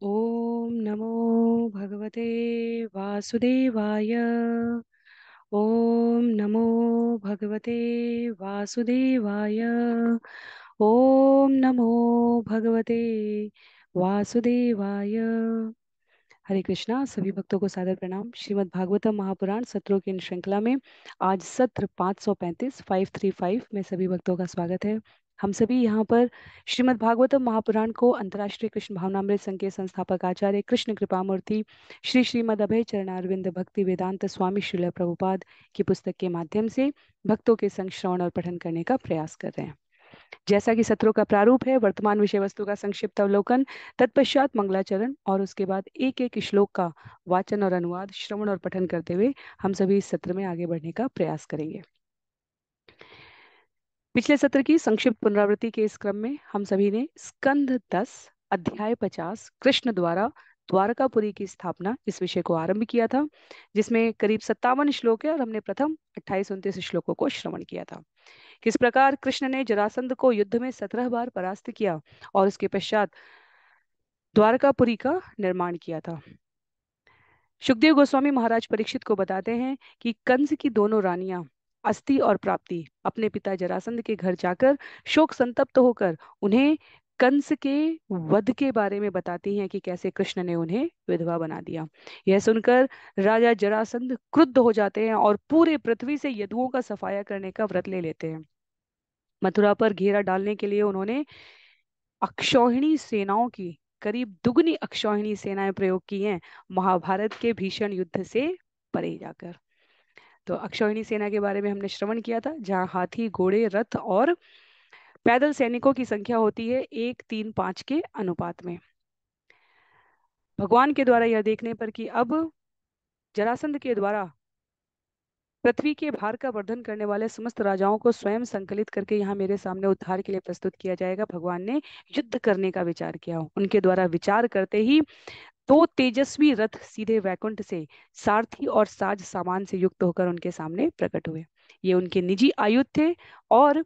ओम नमो भगवते वासुदेवाय। ओम नमो भगवते वासुदेवाय। ओम नमो भगवते वासुदेवाय। हरे कृष्णा। सभी भक्तों को सादर प्रणाम। श्रीमद् भागवतम महापुराण सत्रों की इन श्रृंखला में आज सत्र 535 535 में सभी भक्तों का स्वागत है। हम सभी यहाँ पर श्रीमद् भागवतम महापुराण को अंतर्राष्ट्रीय कृष्ण भावनामृत संघ के संस्थापक आचार्य कृष्ण कृपामूर्ति श्री श्रीमद् अभय चरणारविंद भक्ति वेदांत स्वामी श्रील प्रभुपाद की पुस्तक के माध्यम से भक्तों के संग श्रवण और पठन करने का प्रयास कर रहे हैं। जैसा कि सत्रों का प्रारूप है, वर्तमान विषय वस्तु का संक्षिप्त अवलोकन, तत्पश्चात मंगलाचरण और उसके बाद एक एक श्लोक का वाचन और अनुवाद, श्रवण और पठन करते हुए हम सभी इस सत्र में आगे बढ़ने का प्रयास करेंगे। पिछले सत्र की संक्षिप्त पुनरावृत्ति के इस क्रम में हम सभी ने स्कंध 10 अध्याय 50 कृष्ण द्वारा द्वारकापुरी की स्थापना इस विषय को आरंभ किया था, जिसमें करीब 57 श्लोक है और हमने प्रथम 28-29 श्लोकों को श्रवण किया था। किस प्रकार कृष्ण ने जरासंध को युद्ध में 17 बार परास्त किया और उसके पश्चात द्वारकापुरी का निर्माण किया था। सुखदेव गोस्वामी महाराज परीक्षित को बताते हैं कि कंस की दोनों रानियां अस्ति और प्राप्ति अपने पिता जरासंध के घर जाकर शोक संतप्त होकर उन्हें कंस के वध के बारे में बताती हैं कि कैसे कृष्ण ने उन्हें विधवा बना दिया। यह सुनकर राजा जरासंध क्रुद्ध हो जाते हैं और पूरे पृथ्वी से यदुओं का सफाया करने का व्रत ले लेते हैं। मथुरा पर घेरा डालने के लिए उन्होंने अक्षौहिणी सेनाओं की करीब दुगनी अक्षौहिणी सेनाएं प्रयोग की हैं, महाभारत के भीषण युद्ध से परे जाकर। तो अक्षौहिणी सेना के बारे में हमने श्रवण किया था, जहां हाथी घोड़े रथ और पैदल सैनिकों की संख्या होती है 1-3-5 के अनुपात में। भगवान के द्वारा यह देखने पर कि अब जरासंध के द्वारा पृथ्वी के भार का वर्धन करने वाले समस्त राजाओं को स्वयं संकलित करके यहाँ मेरे सामने उद्धार के लिए प्रस्तुत किया जाएगा, भगवान ने युद्ध करने का विचार किया। उनके द्वारा विचार करते ही दो तेजस्वी रथ सीधे वैकुंठ से सारथी और साज सामान से युक्त होकर उनके सामने प्रकट हुए। ये उनके निजी आयुध थे और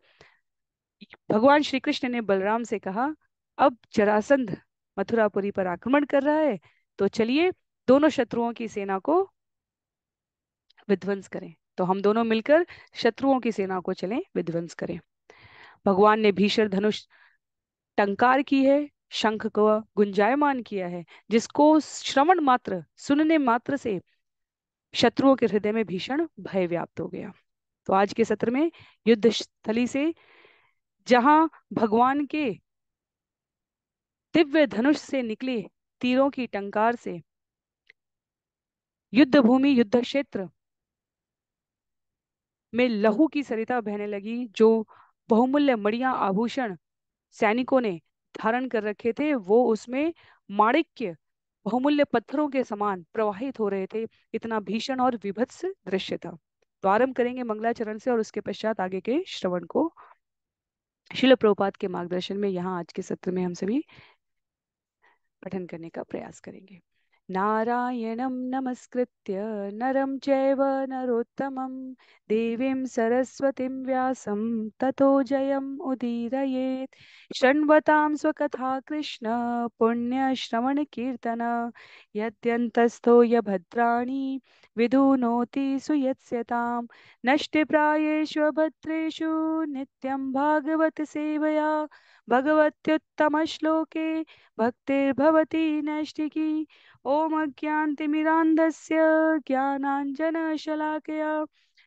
भगवान श्री कृष्ण ने बलराम से कहा, अब जरासंध मथुरापुरी पर आक्रमण कर रहा है, तो चलिए दोनों शत्रुओं की सेना को विध्वंस करें। तो हम दोनों मिलकर शत्रुओं की सेना को चलें विध्वंस करें। भगवान ने भीषण धनुष टंकार की है, शंख को गुंजायमान किया है, जिसको श्रवण मात्र सुनने मात्र से शत्रुओं के हृदय में भीषण भय व्याप्त हो गया। तो आज के सत्र में युद्ध स्थली से, जहां भगवान के दिव्य धनुष से निकले तीरों की टंकार से युद्ध भूमि युद्ध क्षेत्र में लहू की सरिता बहने लगी। जो बहुमूल्य मणियां आभूषण सैनिकों ने धारण कर रखे थे, वो उसमें माणिक्य बहुमूल्य पत्थरों के समान प्रवाहित हो रहे थे। इतना भीषण और विभत्स दृश्य था। तो आरंभ करेंगे मंगलाचरण से और उसके पश्चात आगे के श्रवण को शिल प्रभुपाद के मार्गदर्शन में यहाँ आज के सत्र में हम सभी पठन करने का प्रयास करेंगे। नारायणं नमस्कृत्य नरं चैव नरोत्तमं देवीं सरस्वतीं व्यासं ततो जयम् उदीरयेत्। शृण्वतां स्वकथा कृष्ण पुण्यश्रवणकीर्तन यद्यन्तस्थो यभद्राणि विधुनोति सुयत्स्यतां। नष्टप्रायेषु भद्रेषु नित्यं भागवत सेवया भगवत्युत्तमश्लोके भक्तिर्भवति नैष्टिकी। ॐ अज्ञानतिमिरान्धस्य ज्ञानाञ्जनशलाकया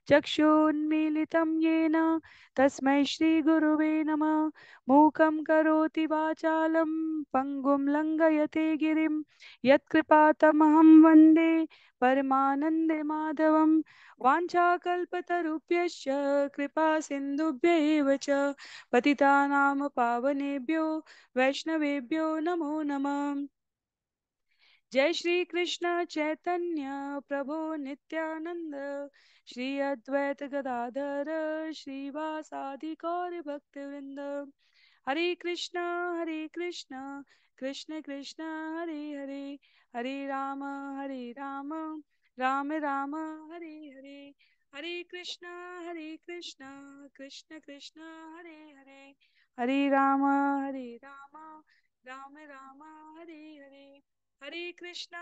चक्षुन्मीलितं येन तस्मै श्रीगुरुवे नमः। मूकं करोति वाचालं पङ्गुं लङ्घयते गिरिं यत्कृपातमहं वन्दे परमानन्दे माधवं। वाञ्छाकल्पतरुभ्यश्च कृपा सिन्धुभ्य एव च पतितानां पावनेभ्यो वैष्णवेभ्यो नमो नमः। जय श्री कृष्ण चैतन्य प्रभु नित्यानंद श्री अद्वैत गदाधर श्रीवासादि गौर भक्तवृंद। हरे कृष्ण कृष्ण कृष्ण हरे हरे, हरे राम राम राम हरे हरे। हरे कृष्ण कृष्ण कृष्ण हरे हरे, हरे राम राम राम हरे हरे, हरे कृष्णा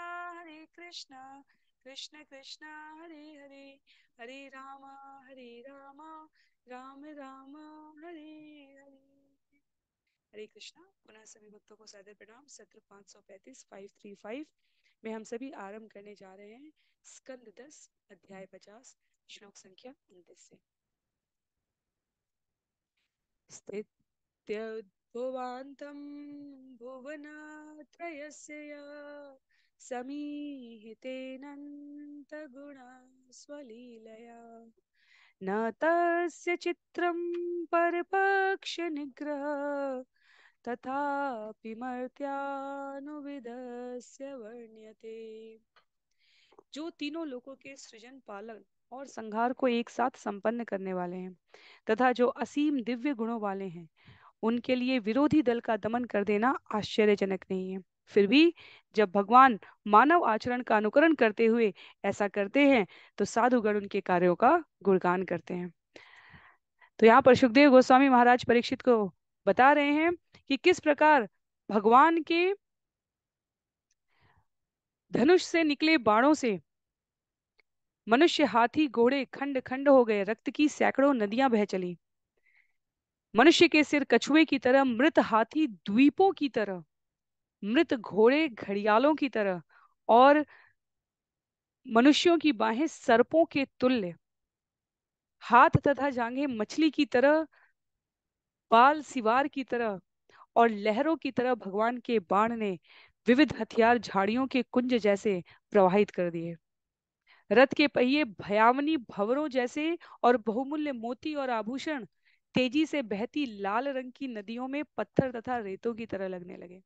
कृष्ण कृष्ण हरे हरे, हरे राम राम राम राम हरे हरे। हरे कृष्णा। पुनः सभी भक्तों को सादर प्रणाम। सत्र 535 535 में हम सभी आरंभ करने जा रहे हैं स्कंद 10 अध्याय 50 श्लोक संख्या 29 से। स्थित्यद्भुवान्तं भुवनत्रयस्य या समीहितेनन्तगुणा स्वलीलया न तस्य चित्रं परपक्षनिग्रह तथापि मर्त्यानुविदस्य वर्ण्यते। जो तीनों लोकों के सृजन पालन और संहार को एक साथ संपन्न करने वाले हैं तथा जो असीम दिव्य गुणों वाले हैं, उनके लिए विरोधी दल का दमन कर देना आश्चर्यजनक नहीं है। फिर भी जब भगवान मानव आचरण का अनुकरण करते हुए ऐसा करते हैं तो साधुगण उनके कार्यों का गुणगान करते हैं। तो यहाँ पर सुखदेव गोस्वामी महाराज परीक्षित को बता रहे हैं कि किस प्रकार भगवान के धनुष से निकले बाणों से मनुष्य, हाथी, घोड़े खंड खंड हो गए, रक्त की सैकड़ों नदियां बह चली। मनुष्य के सिर कछुए की तरह, मृत हाथी द्वीपों की तरह, मृत घोड़े घड़ियालों की तरह और मनुष्यों की बाहें सर्पों के तुल्य, हाथ तथा जांघें मछली की तरह, बाल सिवार की तरह और लहरों की तरह भगवान के बाण ने विविध हथियार झाड़ियों के कुंज जैसे प्रवाहित कर दिए। रथ के पहिए भयावनी भंवरों जैसे और बहुमूल्य मोती और आभूषण तेजी से बहती लाल रंग की नदियों में पत्थर तथा रेतों की तरह लगने लगे।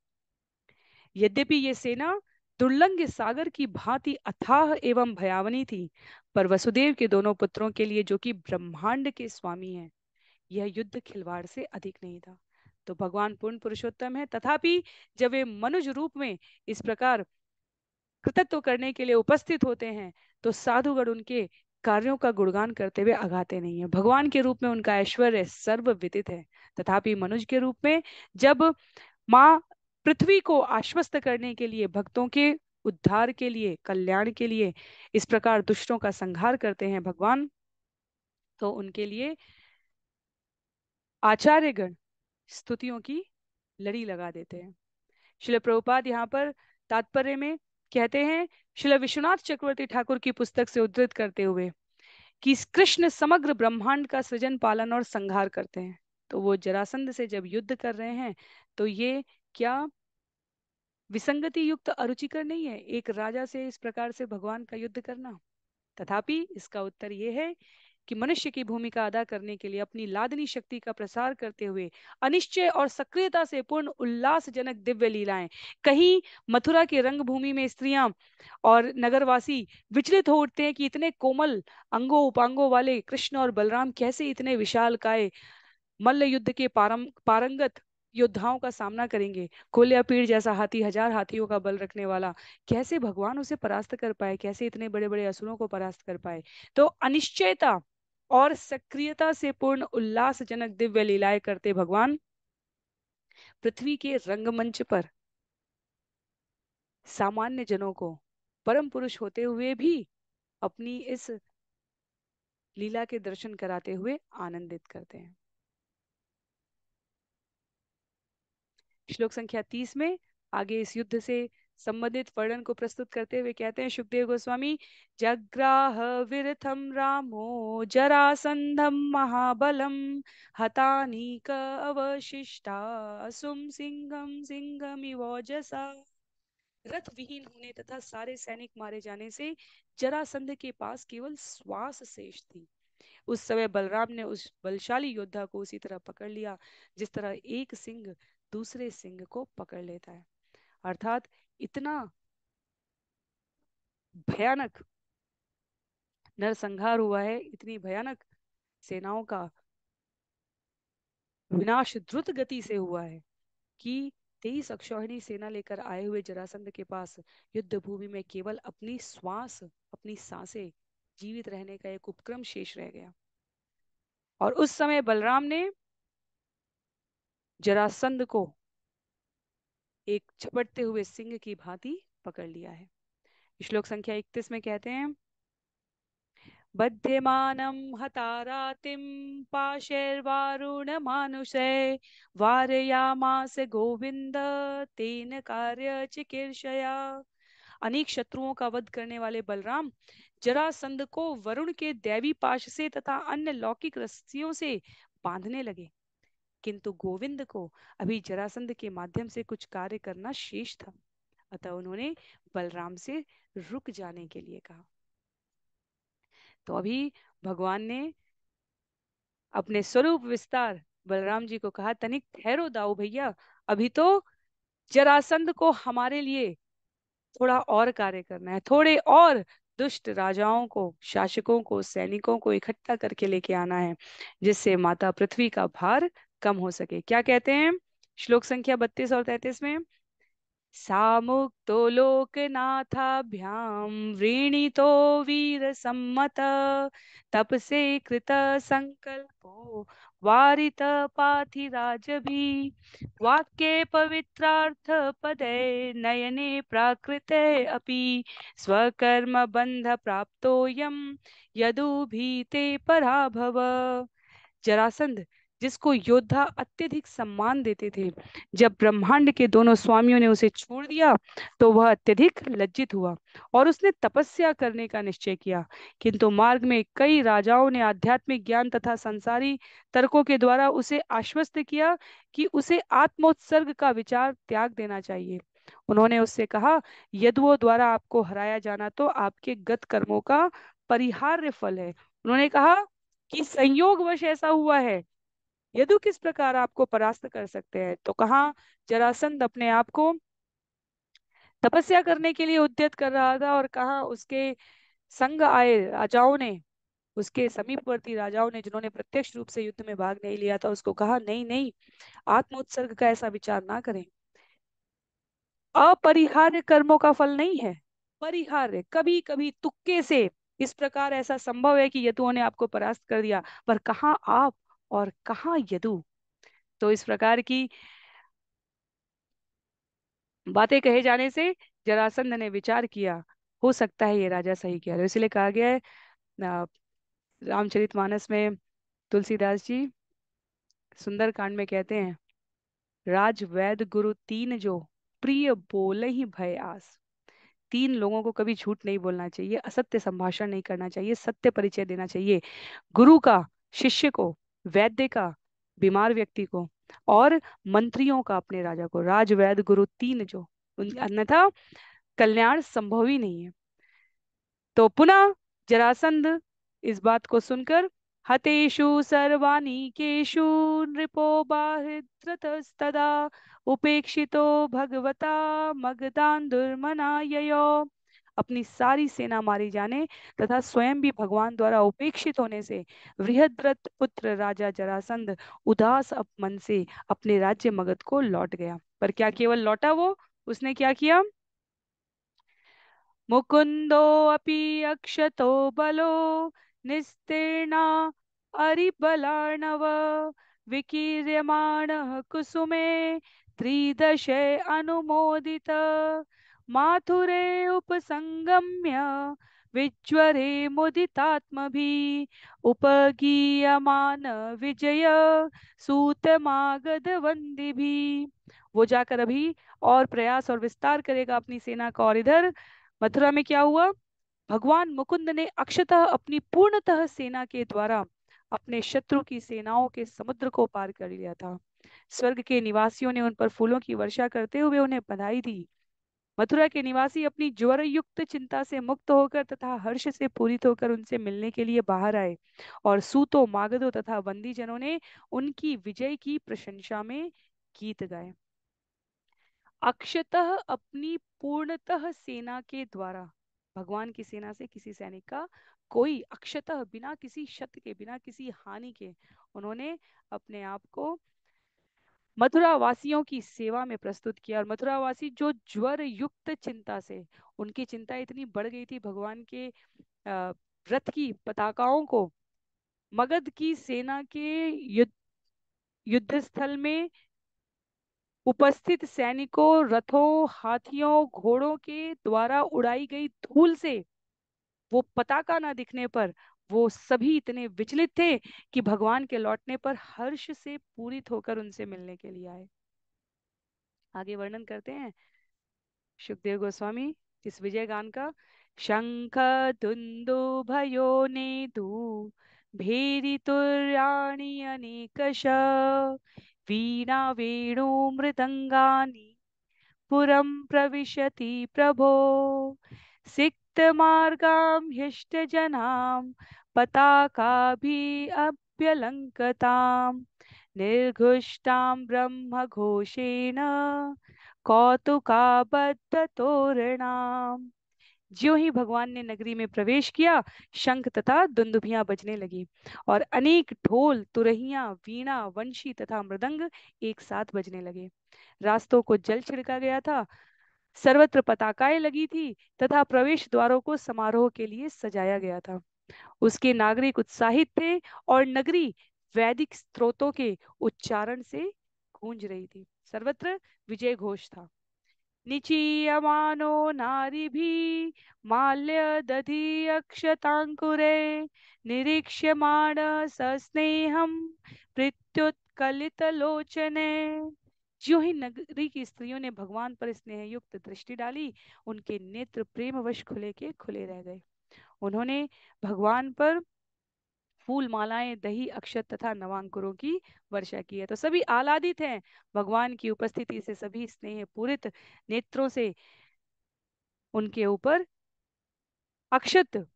यद्यपि ये सेना दुर्लंघ सागर की भांति अथाह एवं भयावनी थी, पर वसुदेव के दोनों पुत्रों के लिए, जो कि ब्रह्मांड के स्वामी हैं, यह युद्ध खिलवाड़ से अधिक नहीं था। तो भगवान पूर्ण पुरुषोत्तम है, तथापि जब वे मनुष्य रूप में इस प्रकार कृतत्व करने के लिए उपस्थित होते हैं तो साधुगण उनके कार्यों का गुणगान करते हुए अगाते नहीं है। भगवान के रूप में उनका ऐश्वर्य सर्वविदित है, तथापि मनुष्य के रूप में जब माँ पृथ्वी को आश्वस्त करने के लिए, भक्तों के उद्धार के लिए, कल्याण के लिए इस प्रकार दुष्टों का संहार करते हैं भगवान, तो उनके लिए आचार्यगण स्तुतियों की लड़ी लगा देते हैं। श्रील प्रभुपाद यहाँ पर तात्पर्य में कहते हैं, श्रील विश्वनाथ चक्रवर्ती ठाकुर की पुस्तक से उद्धृत करते हुए, कि कृष्ण समग्र ब्रह्मांड का सृजन पालन और संहार करते हैं। तो वो जरासंध से जब युद्ध कर रहे हैं तो ये क्या विसंगति युक्त अरुचिकर नहीं है एक राजा से इस प्रकार से भगवान का युद्ध करना? तथापि इसका उत्तर यह है कि मनुष्य की भूमिका अदा करने के लिए अपनी लादनी शक्ति का प्रसार करते हुए अनिश्चय और सक्रियता से पूर्ण उल्लासजनक दिव्य लीलाएं, कहीं मथुरा की रंगभूमि में स्त्रियां और नगरवासी विचलित हो उठते हैं कि इतने कोमल अंगों उपांगों वाले कृष्ण और बलराम कैसे इतने विशाल काय मल्ल युद्ध के पारंगत योद्धाओं का सामना करेंगे। कोल्या पीड़ जैसा हाथी, हजार हाथियों का बल रखने वाला, कैसे भगवान उसे परास्त कर पाए, कैसे इतने बड़े बड़े असुरों को परास्त कर पाए? तो अनिश्चयता और सक्रियता से पूर्ण उल्लासजनक दिव्य लीलाएं करते भगवान पृथ्वी के रंगमंच पर सामान्य जनों को परम पुरुष होते हुए भी अपनी इस लीला के दर्शन कराते हुए आनंदित करते हैं। श्लोक संख्या 30 में आगे इस युद्ध से संबंधित वर्णन को प्रस्तुत करते हुए कहते हैं सुखदेव गोस्वामी, जग्राह विरथम रामो जरासंधम महाबलम हतानीक अवशिष्टा असुम सिंहम सिंहमिवोजसा। रथ विहीन होने तथा सारे सैनिक मारे जाने से जरासंध के पास केवल श्वास शेष थी। उस समय बलराम ने उस बलशाली योद्धा को उसी तरह पकड़ लिया जिस तरह एक सिंह दूसरे सिंह को पकड़ लेता है। अर्थात इतना भयानक नरसंहार हुआ है, इतनी भयानक सेनाओं का विनाश द्रुत गति से हुआ है कि 23 अक्षौहिणी सेना लेकर आए हुए जरासंध के पास युद्ध भूमि में केवल अपनी श्वास, अपनी सांसें जीवित रहने का एक उपक्रम शेष रह गया। और उस समय बलराम ने जरासंध को एक झपटते हुए सिंह की भांति पकड़ लिया है। श्लोक संख्या 31 में कहते हैं, बध्यमानं हतारातिं पाशैर्वारुणमानुषे वारयामास गोविंद तेन कार्य चिकीर्षया। अनेक शत्रुओं का वध करने वाले बलराम जरासंध को वरुण के दैवी पाश से तथा अन्य लौकिक रस्सियों से बांधने लगे, किंतु गोविंद को अभी जरासंध के माध्यम से कुछ कार्य करना शेष था। अतः उन्होंने बलराम से रुक जाने के लिए कहा। तो अभी भगवान ने अपने स्वरूप विस्तार बलराम जी को कहा, तनिक ठहरो दाऊ भैया, अभी तो जरासंध को हमारे लिए थोड़ा और कार्य करना है, थोड़े और दुष्ट राजाओं को, शासकों को, सैनिकों को इकट्ठा करके लेके आना है, जिससे माता पृथ्वी का भार कम हो सके। क्या कहते हैं श्लोक संख्या 32 और 33 में, सामुक्तो लोकनाथाभ्याम व्रीणितो वीर सम्मत तपसे कृत संकल्पो वारित पाथिराजभी वाक्ये पवित्रार्थ पदे नयने प्राकृते अपि स्वकर्म बंध प्राप्तोयम यदुभीते पराभव। जरासंध, जिसको योद्धा अत्यधिक सम्मान देते थे, जब ब्रह्मांड के दोनों स्वामियों ने उसे छोड़ दिया तो वह अत्यधिक लज्जित हुआ और उसने तपस्या करने का निश्चय किया। किंतु मार्ग में कई राजाओं ने आध्यात्मिक ज्ञान तथा संसारी तर्कों के द्वारा उसे आश्वस्त किया कि उसे आत्मोत्सर्ग का विचार त्याग देना चाहिए। उन्होंने उससे कहा, यदुओं द्वारा आपको हराया जाना तो आपके गत कर्मों का परिहार्य फल है। उन्होंने कहा कि संयोगवश ऐसा हुआ है, यदु किस प्रकार आपको परास्त कर सकते हैं। तो कहा जरासंध अपने आप को तपस्या करने के लिए उद्यत कर रहा था, और कहा उसके संग आए राजाओं ने, उसके समीपवर्ती राजाओं ने, जिन्होंने प्रत्यक्ष रूप से युद्ध में भाग नहीं लिया था, उसको कहा नहीं नहीं, आत्मोत्सर्ग का ऐसा विचार ना करें। अपरिहार्य कर्मों का फल नहीं है, परिहार्य, कभी कभी तुक्के से इस प्रकार ऐसा संभव है कि यदुओं ने आपको परास्त कर दिया, पर कहाँ आप और कहाँ यदु। तो इस प्रकार की बातें कहे जाने से जरासंध ने विचार किया, हो सकता है ये राजा सही कह रहे हो। इसलिए कहा गया है रामचरितमानस में, तुलसीदास जी सुंदर कांड में कहते हैं, राज वैद गुरु तीन जो प्रिय बोले ही भय आस। तीन लोगों को कभी झूठ नहीं बोलना चाहिए, असत्य संभाषण नहीं करना चाहिए, सत्य परिचय देना चाहिए। गुरु का शिष्य को, वैद्य का बीमार व्यक्ति को, और मंत्रियों का अपने राजा को। राज वैद गुरु तीन जो, अन्यथा कल्याण संभव ही नहीं है। तो पुनः जरासंध इस बात को सुनकर, हतेषु सर्वानिकेषु नृपो बाहिद्रतस्तदा उपेक्षितो भगवता मगधान् दुर्मनाययो। अपनी सारी सेना मारी जाने तथा स्वयं भी भगवान द्वारा उपेक्षित होने से बृहद्रथ पुत्र राजा जरासंध उदास मन से अपने राज्य मगध को लौट गया। पर क्या केवल लौटा वो, उसने क्या किया, मुकुंदो अपि अक्षतो बलो निस्तीर्णा अरिबलार्णव विकीर्यमाणः कुसुमे त्रिदशे अनुमोदित माथुरे उपसंगम्य विज्वरे मुदितात्मभिः उपगीयमान विजय सूतमागध वंदिभिः। वो जाकर अभी और प्रयास और विस्तार करेगा अपनी सेना का। और इधर मथुरा में क्या हुआ, भगवान मुकुंद ने अक्षतः अपनी पूर्णतः सेना के द्वारा अपने शत्रु की सेनाओं के समुद्र को पार कर लिया था। स्वर्ग के निवासियों ने उन पर फूलों की वर्षा करते हुए उन्हें बधाई दी। मथुरा के निवासी अपनी ज्वर युक्त चिंता से मुक्त होकर तथा हर्ष से पूरित होकर उनसे मिलने के लिए बाहर आए, और सूतों, मागधों तथा बंदी जनों ने उनकी विजय की प्रशंसा में गीत गाए। अक्षतः अपनी पूर्णतः सेना के द्वारा, भगवान की सेना से किसी सैनिक का कोई अक्षतः, बिना किसी क्षत के, बिना किसी हानि के, उन्होंने अपने आप को मथुरा वासियों की सेवा में प्रस्तुत किया। और मथुरा वासी जो ज्वर युक्त चिंता से, उनकी चिंता इतनी बढ़ गई थी भगवान के रथ की पताकाओं को मगध की सेना के युद्ध स्थल में उपस्थित सैनिकों, रथों, हाथियों, घोड़ों के द्वारा उड़ाई गई धूल से वो पताका ना दिखने पर वो सभी इतने विचलित थे कि भगवान के लौटने पर हर्ष से पूरित होकर उनसे मिलने के लिए आए। आगे वर्णन करते हैं सुखदेव गोस्वामी इस विजय गान का। शंख दुंदुभयो नेदु भेरी तुर्याणि अनेकश वीणा वेणु मृदंगानि पुरं प्रविशति प्रभो सिक्तमार्गां ह्यष्टजनां पताकाभिः अभ्यलङ्कतां निर्घुष्टां ब्रह्मघोषेण कौतुकाबद्धतोरणाम्। ज्यों ही भगवान ने नगरी में प्रवेश किया, शंख तथा दुंदुभियां बजने लगी और अनेक ढोल, तुरहियां, वीणा, वंशी तथा मृदंग एक साथ बजने लगे। रास्तों को जल छिड़का गया था, सर्वत्र पताकाएं लगी थी तथा प्रवेश द्वारों को समारोह के लिए सजाया गया था। उसके नागरिक उत्साहित थे और नगरी वैदिक स्त्रोतों के उच्चारण से गूंज रही थी। सर्वत्र विजय घोष था। निचीयमानो नारीभिः माल्यदधि अक्षताङ्कुरे निरीक्ष्यमाण सस्नेहं प्रत्युत्कलितलोचने। ज्यों ही नगरी की स्त्रियों ने भगवान पर स्नेह युक्त दृष्टि डाली, उनके नेत्र प्रेमवश खुले के खुले रह गए। उन्होंने भगवान पर फूल मालाएं, दही, अक्षत तथा नवांकुरों की वर्षा की है। तो सभी आह्लादित हैं भगवान की उपस्थिति से, सभी स्नेह पूरित नेत्रों से उनके ऊपर अक्षत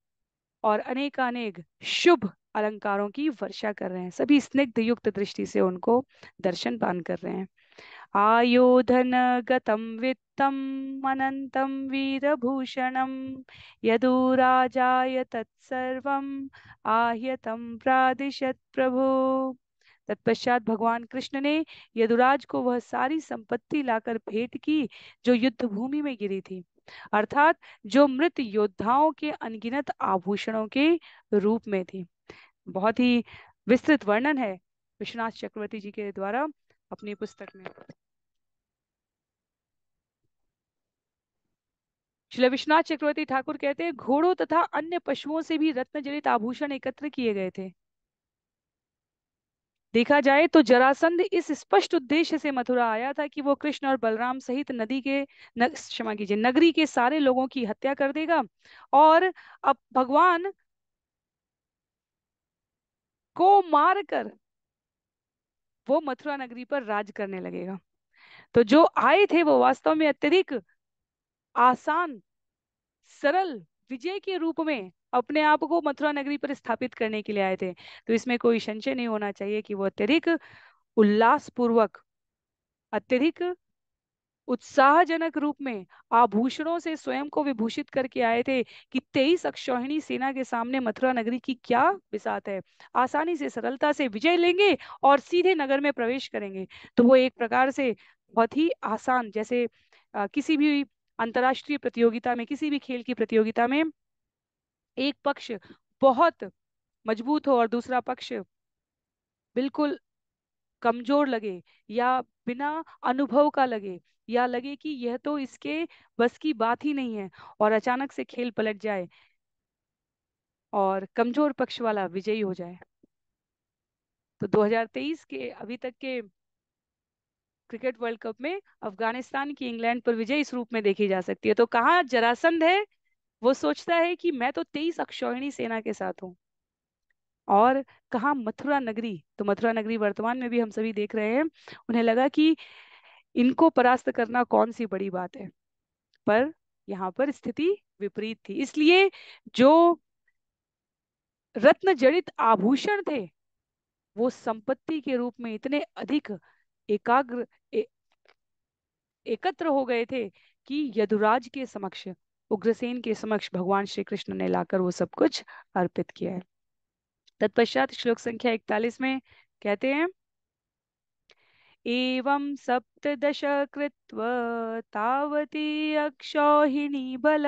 और अनेकानेक शुभ अलंकारों की वर्षा कर रहे हैं। सभी स्निग्ध युक्त दृष्टि से उनको दर्शन पान कर रहे हैं। आयोधन गतं वित्तम् अनंतं वीरभूषणं यदुराजाय तत्सर्वम् आह्यतं प्रादिशत् प्रभु। तत्पश्चात भगवान कृष्ण ने यदुराज को वह सारी संपत्ति लाकर भेंट की जो युद्ध भूमि में गिरी थी, अर्थात जो मृत योद्धाओं के अनगिनत आभूषणों के रूप में थी। बहुत ही विस्तृत वर्णन है विश्वनाथ चक्रवर्ती जी के द्वारा अपनी पुस्तक में। श्री विश्वनाथ चक्रवर्ती ठाकुर कहते हैं, घोड़ों तथा अन्य पशुओं से भी रत्न जड़ित आभूषण एकत्र किए गए थे। देखा जाए तो जरासंध इस स्पष्ट उद्देश्य से मथुरा आया था कि वो कृष्ण और बलराम सहित नदी के क्षमा कीजिए नगरी के सारे लोगों की हत्या कर देगा और अब भगवान को मारकर वो मथुरा नगरी पर राज करने लगेगा। तो जो आए थे वो वास्तव में अत्यधिक आसान, सरल विजय के रूप में अपने आप को मथुरा नगरी पर स्थापित करने के लिए आए थे। तो इसमें कोई संशय नहीं होना चाहिए कि वो अत्यधिक उल्लास पूर्वक, अत्यधिक उत्साहजनक रूप में आभूषणों से स्वयं को विभूषित करके आए थे कि 23 अक्षौहिणी सेना के सामने मथुरा नगरी की क्या बिसात है, आसानी से, सरलता से विजय लेंगे और सीधे नगर में प्रवेश करेंगे। तो वो एक प्रकार से बहुत ही आसान, जैसे किसी भी अंतर्राष्ट्रीय प्रतियोगिता में, किसी भी खेल की प्रतियोगिता में एक पक्ष बहुत मजबूत हो और दूसरा पक्ष बिल्कुल कमजोर लगे या बिना अनुभव का लगे या लगे कि यह तो इसके बस की बात ही नहीं है और अचानक से खेल पलट जाए और कमजोर पक्ष वाला विजयी हो जाए। तो 2023 के अभी तक के क्रिकेट वर्ल्ड कप में अफगानिस्तान की इंग्लैंड पर विजय इस रूप में देखी जा सकती है। तो कहाँ जरासंध है, वो सोचता है कि मैं तो 23 अक्षौहिणी सेना के साथ हूँ, और कहाँ मथुरा नगरी, तो मथुरा नगरी वर्तमान में भी हम सभी देख रहे हैं, उन्हें लगा कि इनको परास्त करना कौन सी बड़ी बात है। पर यहाँ पर स्थिति विपरीत थी, इसलिए जो रत्न जड़ित आभूषण थे वो संपत्ति के रूप में इतने अधिक एकाग्र एकत्र हो गए थे कि यदुराज के समक्ष, उग्रसेन के समक्ष भगवान श्री कृष्ण ने लाकर वो सब कुछ अर्पित किया है। तत्पश्चात श्लोक संख्या 41 में कहते हैं, एवं सप्तदश कृत्वा तावती अक्षौहिणी बल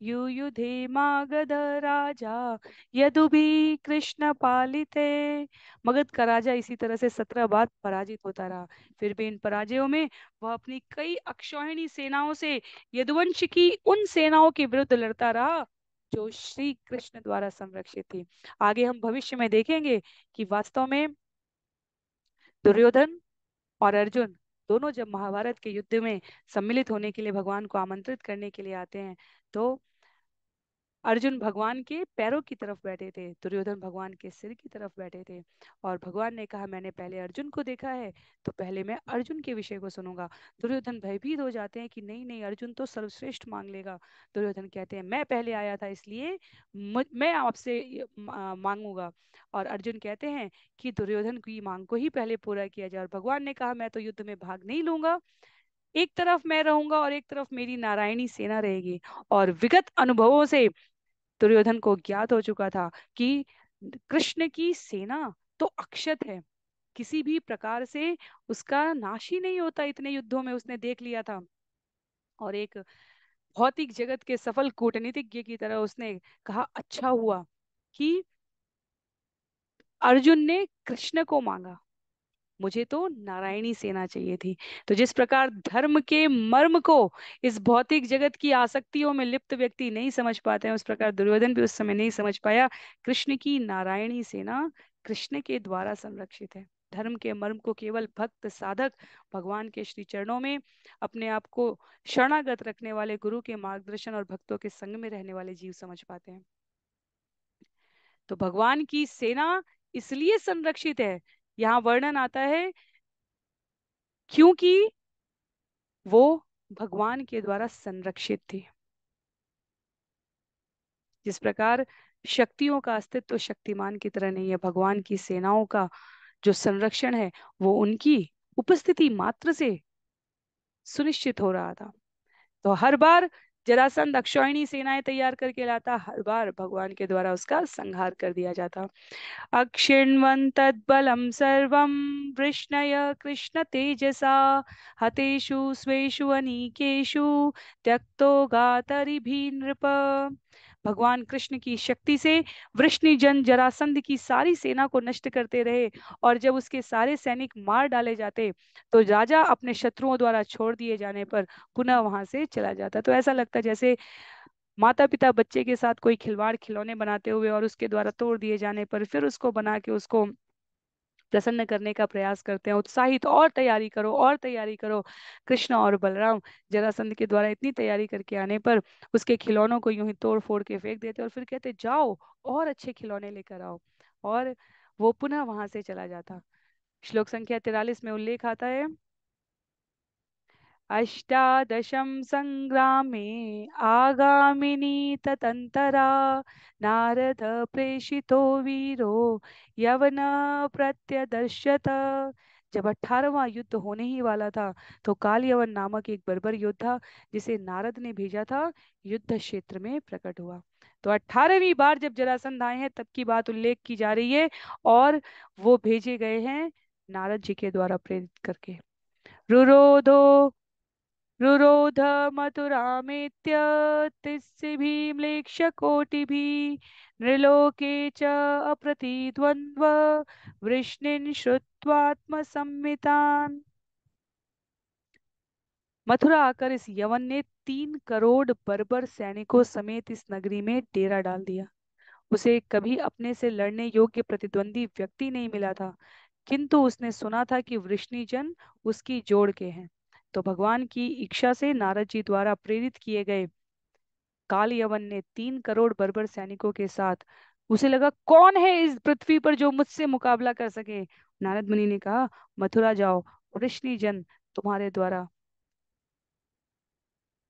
युयुधे मागध राजा यदुभी कृष्ण पालिते। मगध का राजा इसी तरह से 17 बार पराजित होता रहा। फिर भी इन पराजयों में वह अपनी कई अक्षौहिणी सेनाओं से यदुवंश की उन सेनाओं के विरुद्ध लड़ता रहा जो श्री कृष्ण द्वारा संरक्षित थी। आगे हम भविष्य में देखेंगे कि वास्तव में दुर्योधन और अर्जुन दोनों जब महाभारत के युद्ध में सम्मिलित होने के लिए भगवान को आमंत्रित करने के लिए आते हैं, तो अर्जुन भगवान के पैरों की तरफ बैठे थे, दुर्योधन भगवान के सिर की तरफ बैठे थे। और भगवान ने कहा मैंने पहले अर्जुन को देखा है तो पहले मैं अर्जुन के विषय को सुनूंगा। दुर्योधन भयभीत हो जाते हैं कि नहीं नहीं, अर्जुन तो सर्वश्रेष्ठ मांग लेगा। दुर्योधन कहते हैं मैं पहले आया था इसलिए मैं आपसे मांगूंगा। और अर्जुन कहते हैं कि दुर्योधन की मांग को ही पहले पूरा किया जाए। और भगवान ने कहा मैं तो युद्ध में भाग नहीं लूंगा, एक तरफ मैं रहूंगा और एक तरफ मेरी नारायणी सेना रहेगी। और विगत अनुभवों से दुर्योधन को ज्ञात हो चुका था कि कृष्ण की सेना तो अक्षत है, किसी भी प्रकार से उसका नाश ही नहीं होता, इतने युद्धों में उसने देख लिया था। और एक भौतिक जगत के सफल कूटनीतिज्ञ की तरह उसने कहा अच्छा हुआ कि अर्जुन ने कृष्ण को मांगा, मुझे तो नारायणी सेना चाहिए थी। तो जिस प्रकार धर्म के मर्म को इस भौतिक जगत की आसक्तियों में लिप्त व्यक्ति नहीं समझ पाते हैं, उस प्रकार दुर्योधन भी उस समय नहीं समझ पाया कृष्ण की नारायणी सेना कृष्ण के द्वारा संरक्षित है। धर्म के मर्म को केवल भक्त साधक भगवान के श्री चरणों में अपने आप को शरणागत रखने वाले गुरु के मार्गदर्शन और भक्तों के संग में रहने वाले जीव समझ पाते हैं। तो भगवान की सेना इसलिए संरक्षित है, यहाँ वर्णन आता है, क्योंकि वो भगवान के द्वारा संरक्षित थी। जिस प्रकार शक्तियों का अस्तित्व शक्तिमान की तरह नहीं है, भगवान की सेनाओं का जो संरक्षण है वो उनकी उपस्थिति मात्र से सुनिश्चित हो रहा था। तो हर बार जरासंध अक्षौहिणी सेनाएं तैयार करके लाता, हर बार भगवान के द्वारा उसका संहार कर दिया जाता। अक्षिण्वन् तद्बलं सर्वं वृष्णय कृष्ण तेजसा हतेषु स्वेषु अनीकेषु त्यक्तो गातरिभि नृप। भगवान कृष्ण की शक्ति से वृष्णिजन जरासंध की सारी सेना को नष्ट करते रहे। और जब उसके सारे सैनिक मार डाले जाते तो राजा अपने शत्रुओं द्वारा छोड़ दिए जाने पर पुनः वहां से चला जाता। तो ऐसा लगता जैसे माता पिता बच्चे के साथ कोई खिलवाड़ खिलौने बनाते हुए और उसके द्वारा तोड़ दिए जाने पर फिर उसको बना के उसको प्रसन्न करने का प्रयास करते हैं, उत्साहित और तैयारी करो और तैयारी करो। कृष्ण और बलराम जरासंध के द्वारा इतनी तैयारी करके आने पर उसके खिलौनों को यूं ही तोड़ फोड़ के फेंक देते और फिर कहते जाओ और अच्छे खिलौने लेकर आओ। और वो पुनः वहां से चला जाता। श्लोक संख्या 43 में उल्लेख आता है, अष्टादशं संग्रामे आगामिनी ततन्तरा नारद प्रेषितो वीरो यवन प्रत्यदर्शत। जब 18वां युद्ध होने ही वाला था तो काल यवन नामक एक बर्बर योद्धा जिसे नारद ने भेजा था युद्ध क्षेत्र में प्रकट हुआ। तो 18वीं बार जब जरासंध आए हैं तब की बात उल्लेख की जा रही है। और वो भेजे गए हैं नारद जी के द्वारा प्रेरित करके। रुरोधो रुरोध मथुरामेत्य तिस्सिभिर्म्लेच्छकोटिभिः नृलोके च अप्रतिद्वन्द्व वृष्णिन् श्रुत्वात्मसंमितान्। मथुरा आकर इस यवन ने 3 करोड़ बर्बर सैनिकों समेत इस नगरी में डेरा डाल दिया। उसे कभी अपने से लड़ने योग्य प्रतिद्वंदी व्यक्ति नहीं मिला था, किंतु उसने सुना था कि वृष्णिजन उसकी जोड़ के हैं। तो भगवान की इच्छा से नारद जी द्वारा प्रेरित किए गए काल यवन ने 3 करोड़ बर्बर सैनिकों के साथ, उसे लगा कौन है इस पृथ्वी पर जो मुझसे मुकाबला कर सके। नारद मुनि ने कहा मथुरा जाओ, वृष्णिजन तुम्हारे द्वारा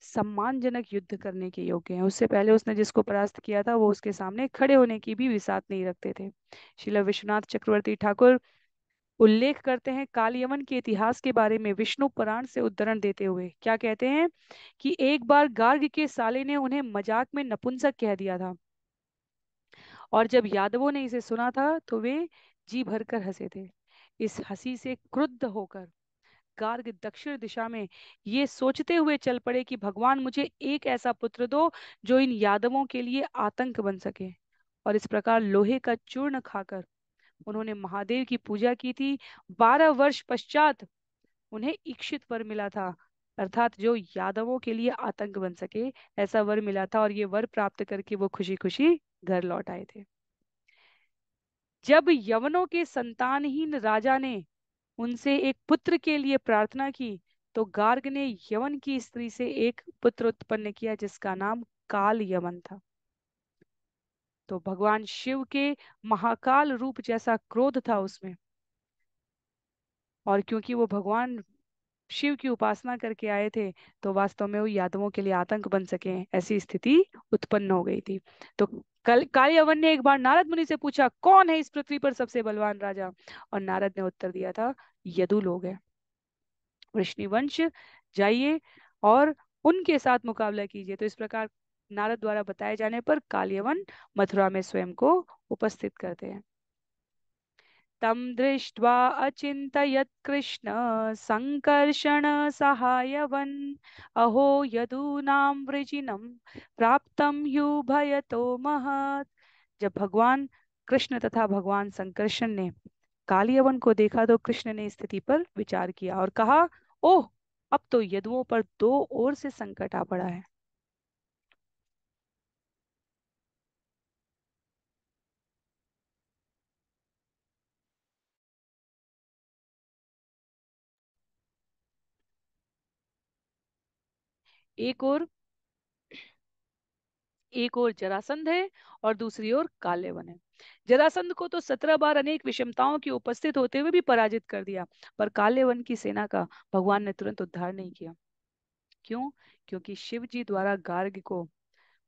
सम्मानजनक युद्ध करने के योग्य हैं। उससे पहले उसने जिसको परास्त किया था वो उसके सामने खड़े होने की भी विसात नहीं रखते थे। श्रील विश्वनाथ चक्रवर्ती ठाकुर उल्लेख करते हैं कालयवन के इतिहास के बारे में विष्णु पुराण से उद्धरण देते हुए, क्या कहते हैं कि एक बार गार्ग के साले ने उन्हें मजाक में नपुंसक कह दिया था और जब यादवों ने इसे सुना था तो वे जी भरकर हंसे थे। इस हंसी से क्रुद्ध होकर गार्ग दक्षिण दिशा में ये सोचते हुए चल पड़े कि भगवान मुझे एक ऐसा पुत्र दो जो इन यादवों के लिए आतंक बन सके। और इस प्रकार लोहे का चूर्ण खाकर उन्होंने महादेव की पूजा की थी। 12 वर्ष पश्चात उन्हें इक्षित वर मिला था, अर्थात जो यादवों के लिए आतंक बन सके, ऐसा वर मिला था। और ये वर प्राप्त करके वो खुशी खुशी घर लौट आए थे। जब यवनों के संतानहीन राजा ने उनसे एक पुत्र के लिए प्रार्थना की, तो गार्ग ने यवन की स्त्री से एक पुत्र उत्पन्न किया जिसका नाम काल यवन था। तो भगवान शिव के महाकाल रूप जैसा क्रोध था उसमें, और क्योंकि वो भगवान शिव की उपासना करके आए थे, तो वास्तव में वो यादवों के लिए आतंक बन सके, ऐसी स्थिति उत्पन्न हो गई थी। तो काल यवन ने एक बार नारद मुनि से पूछा, कौन है इस पृथ्वी पर सबसे बलवान राजा? और नारद ने उत्तर दिया था, यदु लोग हैं, वृष्णिवंश, जाइए और उनके साथ मुकाबला कीजिए। तो इस प्रकार नारद द्वारा बताए जाने पर काल्यवन मथुरा में स्वयं को उपस्थित करते हैं। तम दृष्ट्वा अचिन्तयत् कृष्ण संकर्षण सहायवन, अहो यदूनां वृजिनं प्राप्तं ह्युभयतो महत्। जब भगवान कृष्ण तथा भगवान संकर्षण ने कालियवन को देखा, तो कृष्ण ने स्थिति पर विचार किया और कहा, ओह, अब तो यदुओं पर दो ओर से संकट आ पड़ा है। एक और एक और जरासंध है और दूसरी ओर काल्यवन है। जरासंध को तो 17 बार अनेक विषमताओं के उपस्थित होते हुए भी पराजित कर दिया, पर काल्यवन की सेना का भगवान ने तुरंत उद्धार नहीं किया। क्यों? क्योंकि शिव जी द्वारा गार्ग को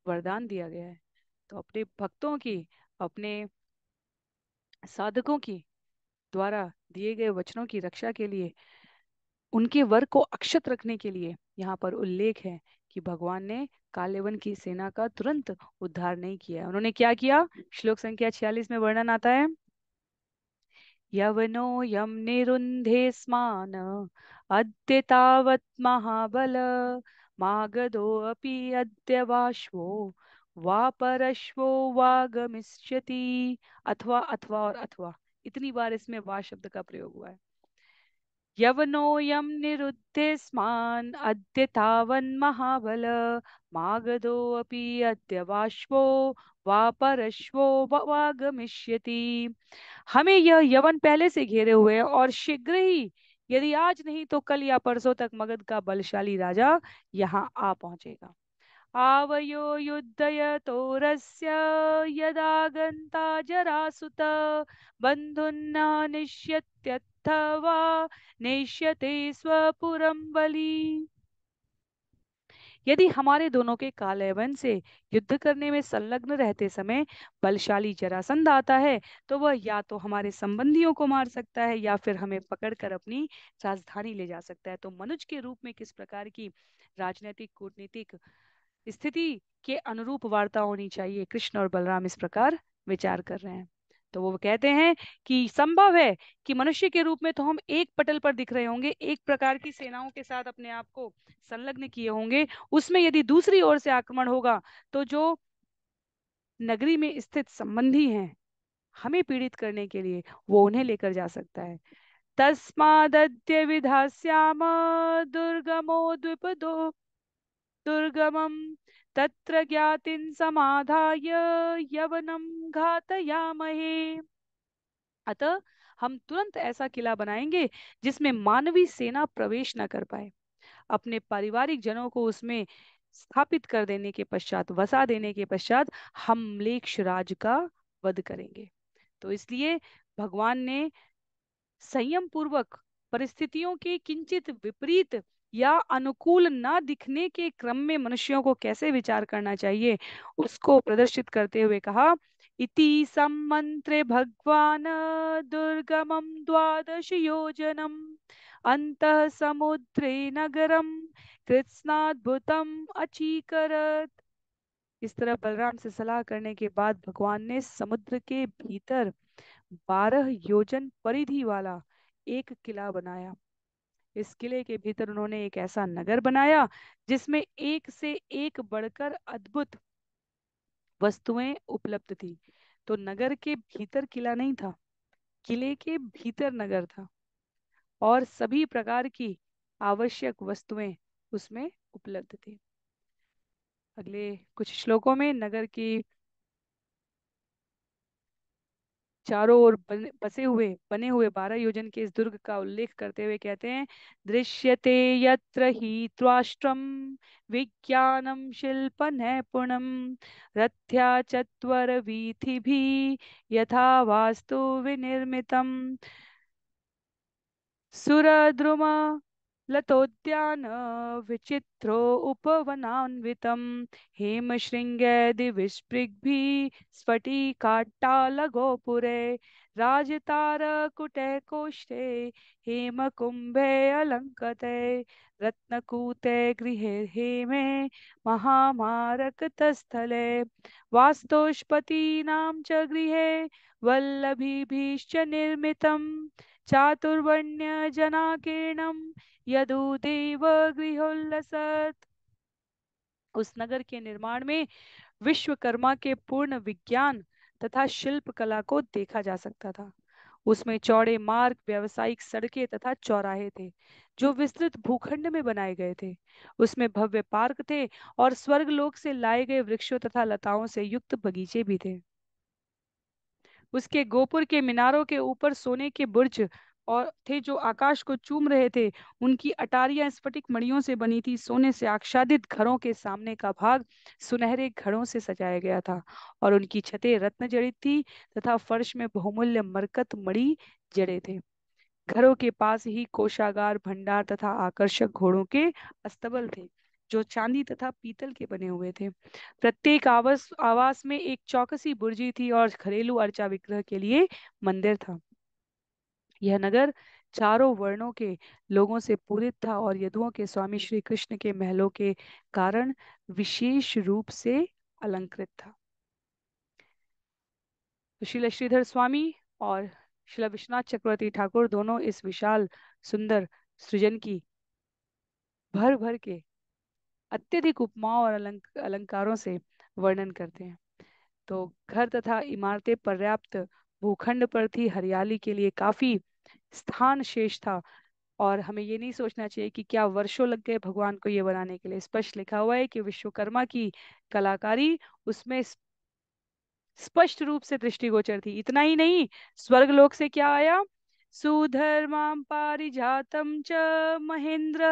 वरदान दिया गया है। तो अपने भक्तों की, अपने साधकों की द्वारा दिए गए वचनों की रक्षा के लिए, उनके वर को अक्षत रखने के लिए यहाँ पर उल्लेख है कि भगवान ने काल्यवन की सेना का तुरंत उद्धार नहीं किया। उन्होंने क्या किया? श्लोक संख्या 46 में वर्णन आता है, यवनो यम निरुंधे स्मान अद्य तावत् महाबल, मागधो अपि अद्य वाश्वो वा परश्वो वा गमिष्यति। अथवा, अथवा और अथवा, इतनी बार इसमें वा शब्द का प्रयोग हुआ है। यवनोऽयं निरुद्धेस्मान् अद्य तावन्महाबल, मागधोऽपि अद्य वाश्वो वा परश्वो वा गमिष्यति। हमें यह यवन पहले से घेरे हुए है और शीघ्र ही, यदि आज नहीं तो कल या परसों तक, मगध का बलशाली राजा यहाँ आ पहुंचेगा। आवयो युद्धयतो रस्य यदा गन्ता जरासुत, बन्धुन्ना निश्यत्यथवा नेष्यते स्वपुरं बलि। यदि हमारे दोनों के कालयवन से युद्ध करने में संलग्न रहते समय बलशाली जरासंध आता है, तो वह या तो हमारे संबंधियों को मार सकता है या फिर हमें पकड़कर अपनी राजधानी ले जा सकता है। तो मनुज के रूप में किस प्रकार की राजनीतिक कूटनीतिक स्थिति के अनुरूप वार्ता होनी चाहिए, कृष्ण और बलराम इस प्रकार विचार कर रहे हैं। तो वो कहते हैं कि संभव है कि मनुष्य के रूप में तो हम एक पटल पर दिख रहे होंगे, एक प्रकार की सेनाओं के साथ अपने आप को संलग्न किए होंगे, उसमें यदि दूसरी ओर से आक्रमण होगा, तो जो नगरी में स्थित संबंधी हैं हमें पीड़ित करने के लिए, वो उन्हें लेकर जा सकता है। तस्मादद्य विधास्याम दुर्गमो द्विपदो दुर्गमं, तत्र ज्ञातिं समाधाय यवनं घातयामहे। अतः हम तुरंत ऐसा किला बनाएंगे जिसमें मानवी सेना प्रवेश न कर पाए। अपने पारिवारिक जनों को उसमें स्थापित कर देने के पश्चात, वसा देने के पश्चात, हम म्लेच्छराज का वध करेंगे। तो इसलिए भगवान ने संयम पूर्वक परिस्थितियों के किंचित विपरीत या अनुकूल ना दिखने के क्रम में मनुष्यों को कैसे विचार करना चाहिए, उसको प्रदर्शित करते हुए कहा, इति सम्मंत्रे भगवान दुर्गमं 12 योजनम अंतः समुद्रे नगरम कृत्स्नाद्भुतम अचीकरत। इस तरह बलराम से सलाह करने के बाद भगवान ने समुद्र के भीतर 12 योजन परिधि वाला एक किला बनाया। इस किले के भीतर उन्होंने एक ऐसा नगर बनाया जिसमें एक से एक बढ़कर अद्भुत वस्तुएं उपलब्ध थी। तो नगर के भीतर किला नहीं था, किले के भीतर नगर था, और सभी प्रकार की आवश्यक वस्तुएं उसमें उपलब्ध थी। अगले कुछ श्लोकों में नगर की चारों ओर बने हुए 12 योजन के इस दुर्ग का उल्लेख करते हुए कहते हैं, दृश्यते यत्र हि त्वाष्ट्रम विज्ञानम शिल्प नैपुणम रथ्या चत्वर वीथिभि यथा वास्तु विनिर्मितम सुरद्रुम लतोद्यान विचित्रो उपवनान्वितं हेमशृङ्गैर्दिविस्पृग्भिः स्फटिकाट्टालगोपुरे राजतारकुटे कोष्ठे हेमकुम्भे अलङ्कते रत्नकूटे गृहे हेमे महामारकतस्थले वास्तोष्पतीनां च गृहे वल्लभीभिश्च निर्मितम् चातुर्वर्ण्य जनाकीर्णम यदुदेव गृहोल्लसत्। उस नगर के निर्माण में विश्वकर्मा के पूर्ण विज्ञान तथा शिल्प कला को देखा जा सकता था। उसमें चौड़े मार्ग, व्यावसायिक सड़कें तथा चौराहे थे जो विस्तृत भूखंड में बनाए गए थे। उसमें भव्य पार्क थे और स्वर्गलोक से लाए गए वृक्षों तथा लताओं से युक्त बगीचे भी थे। उसके गोपुर के मीनारों के ऊपर सोने के बुर्ज और थे जो आकाश को चूम रहे थे। उनकी अटारियां स्फटिक मणियों से बनी थी। सोने से आच्छादित घरों के सामने का भाग सुनहरे घड़ों से सजाया गया था और उनकी छतें रत्न जड़ित थी तथा फर्श में बहुमूल्य मरकत मणि जड़े थे। घरों के पास ही कोषागार, भंडार तथा आकर्षक घोड़ों के अस्तबल थे जो चांदी तथा पीतल के बने हुए थे। प्रत्येक आवास आवास में एक चौकसी बुर्जी थी और घरेलू अर्चा विग्रह के लिए मंदिर था। यह नगर चारों वर्णों के लोगों से पूरित था और यदुओं के स्वामी श्री कृष्ण के महलों के कारण विशेष रूप से अलंकृत था। तो श्रील श्रीधर स्वामी और श्रील विश्वनाथ चक्रवर्ती ठाकुर दोनों इस विशाल सुंदर सृजन की भर भर के अत्यधिक उपमाओं और अलंकारों से वर्णन करते हैं। तो घर तथा इमारतें पर्याप्त भूखंड पर थी, हरियाली के लिए काफी स्थान शेष था, और हमें ये नहीं सोचना चाहिए कि क्या वर्षों लग गए भगवान को ये बनाने के लिए। स्पष्ट लिखा हुआ है कि विश्वकर्मा की कलाकारी उसमें स्पष्ट रूप से दृष्टिगोचर थी। इतना ही नहीं, स्वर्गलोक से क्या आया, सुधर्मां पारिजातं च महेंद्र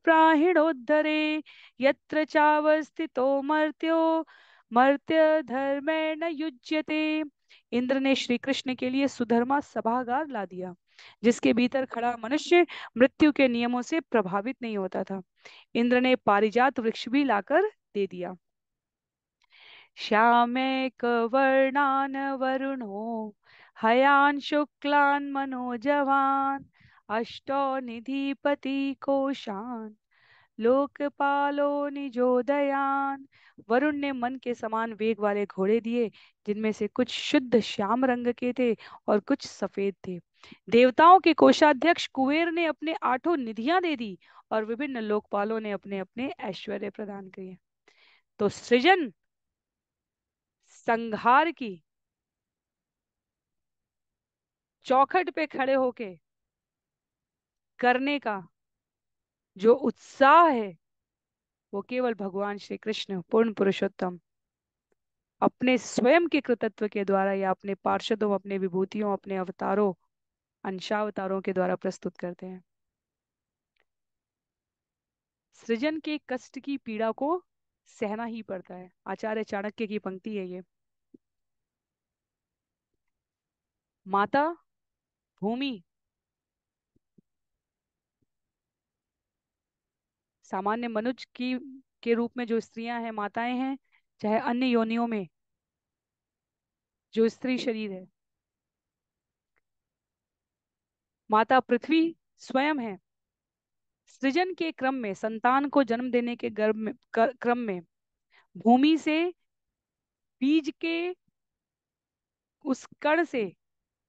प्राहिणोद्धरे यत्र चावस्थितो मर्त्यो मर्त्य धर्मेण युज्यते। इंद्र ने श्री कृष्ण के लिए सुधर्मा सभागार ला दिया जिसके भीतर खड़ा मनुष्य मृत्यु के नियमों से प्रभावित नहीं होता था। इंद्र ने पारिजात वृक्ष भी लाकर दे दिया। श्यामेकवर्णान् वरुणो हयान् शुक्लान् मनोजवान् अष्टौ निधिपति कोशान् लोकपालो निजोदयान। वरुण ने मन के समान वेग वाले घोड़े दिए जिनमें से कुछ शुद्ध श्याम रंग के थे और कुछ सफेद थे। देवताओं के कोषाध्यक्ष कुबेर ने अपने 8 निधियां दे दी और विभिन्न लोकपालों ने अपने अपने ऐश्वर्य प्रदान किए। तो सृजन संहार की चौखट पे खड़े होके करने का जो उत्साह है वो केवल भगवान श्री कृष्ण पूर्ण पुरुषोत्तम अपने स्वयं के कृतत्व के द्वारा या अपने पार्षदों, अपने विभूतियों, अपने अवतारों, अंशावतारों के द्वारा प्रस्तुत करते हैं। सृजन के कष्ट की पीड़ा को सहना ही पड़ता है। आचार्य चाणक्य की पंक्ति है ये। माता भूमि सामान्य मनुष्य की के रूप में जो स्त्रियां हैं, माताएं हैं, चाहे अन्य योनियों में जो स्त्री शरीर है, माता पृथ्वी स्वयं है। सृजन के क्रम में, संतान को जन्म देने के क्रम में भूमि से बीज के उस कण से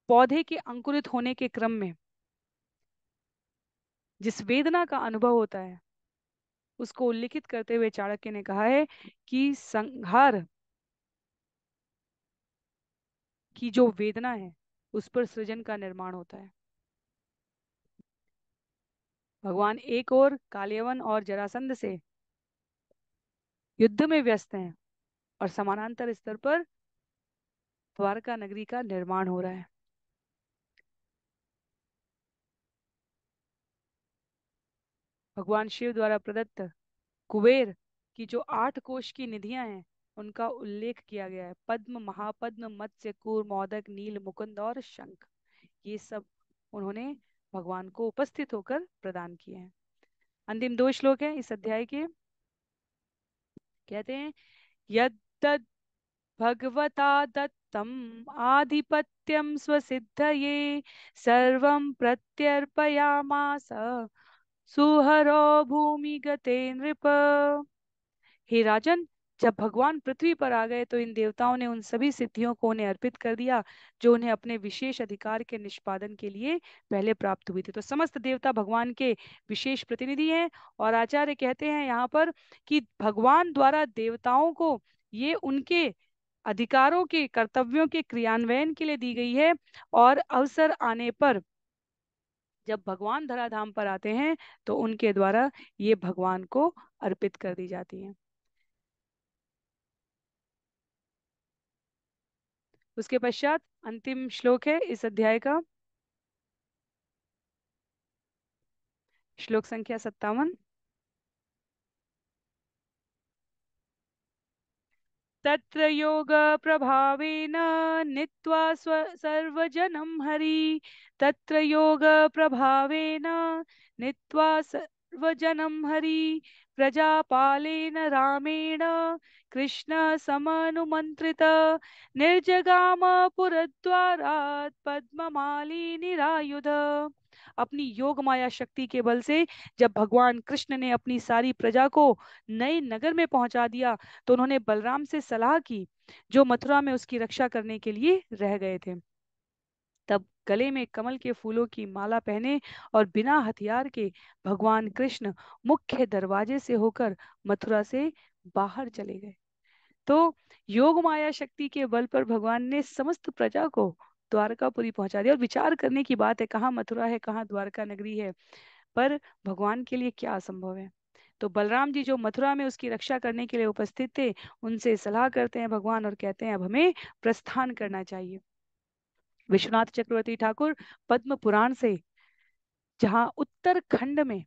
पौधे के अंकुरित होने के क्रम में जिस वेदना का अनुभव होता है उसको उल्लिखित करते हुए चाणक्य ने कहा है कि संहार की जो वेदना है उस पर सृजन का निर्माण होता है। भगवान एक और कालियवन और जरासंध से युद्ध में व्यस्त हैं और समानांतर स्तर पर द्वारका नगरी का निर्माण हो रहा है। भगवान शिव द्वारा प्रदत्त कुबेर की जो 8 कोश की निधियां हैं उनका उल्लेख किया गया है। पद्म, महापद्म, मत्स्य, कूर्म, मोदक, नील, मुकुंद और शंख, ये सब उन्होंने भगवान को उपस्थित होकर प्रदान किए हैं। अंतिम 2 श्लोक हैं इस अध्याय के। कहते हैं, यद् भगवता दत्तम आधिपत्यम स्वसिद्धये सर्वं प्रत्यर्पयामास सुहरो भूमिगते नृप। हे राजन, जब भगवान पृथ्वी पर आ गए तो इन देवताओं ने उन सभी सिद्धियों को उन्हें अर्पित कर दिया जो उन्हें अपने विशेष अधिकार के निष्पादन के लिए पहले प्राप्त हुई थी। तो समस्त देवता भगवान के विशेष प्रतिनिधि हैं। और आचार्य कहते हैं यहाँ पर कि भगवान द्वारा देवताओं को ये उनके अधिकारों के, कर्तव्यों के क्रियान्वयन के लिए दी गई है। और अवसर आने पर जब भगवान धराधाम पर आते हैं तो उनके द्वारा ये भगवान को अर्पित कर दी जाती हैं। उसके पश्चात अंतिम श्लोक है इस अध्याय का, श्लोक संख्या 57। तत्र योग प्रभावेन नीत्वा सर्वजनं हरि। तत्र योग प्रभावेन नीत्वा सर्वजनं हरि। प्रजापालेन रामेण कृष्ण समनुमंत्रित निर्जगाम पुरद्वारात् पद्ममाली निरायुध। अपनी योग माया शक्ति के बल से जब भगवान कृष्ण ने अपनी सारी प्रजा को नए नगर में पहुंचा दिया तो उन्होंने बलराम से सलाह की जो मथुरा में उसकी रक्षा करने के लिए रह गए थे। तब गले में कमल के फूलों की माला पहने और बिना हथियार के भगवान कृष्ण मुख्य दरवाजे से होकर मथुरा से बाहर चले गए। तो योग माया शक्ति के बल पर भगवान ने समस्त प्रजा को द्वारकापुरी पहुंचा दिया। और विचार करने की बात है, कहाँ मथुरा है, कहाँ द्वारका नगरी है, पर भगवान के लिए क्या असंभव है। तो बलराम जी जो मथुरा में उसकी रक्षा करने के लिए उपस्थित थे उनसे सलाह करते हैं भगवान और कहते हैं अब हमें प्रस्थान करना चाहिए। विश्वनाथ चक्रवर्ती ठाकुर पद्म पुराण से, जहाँ उत्तरखंड में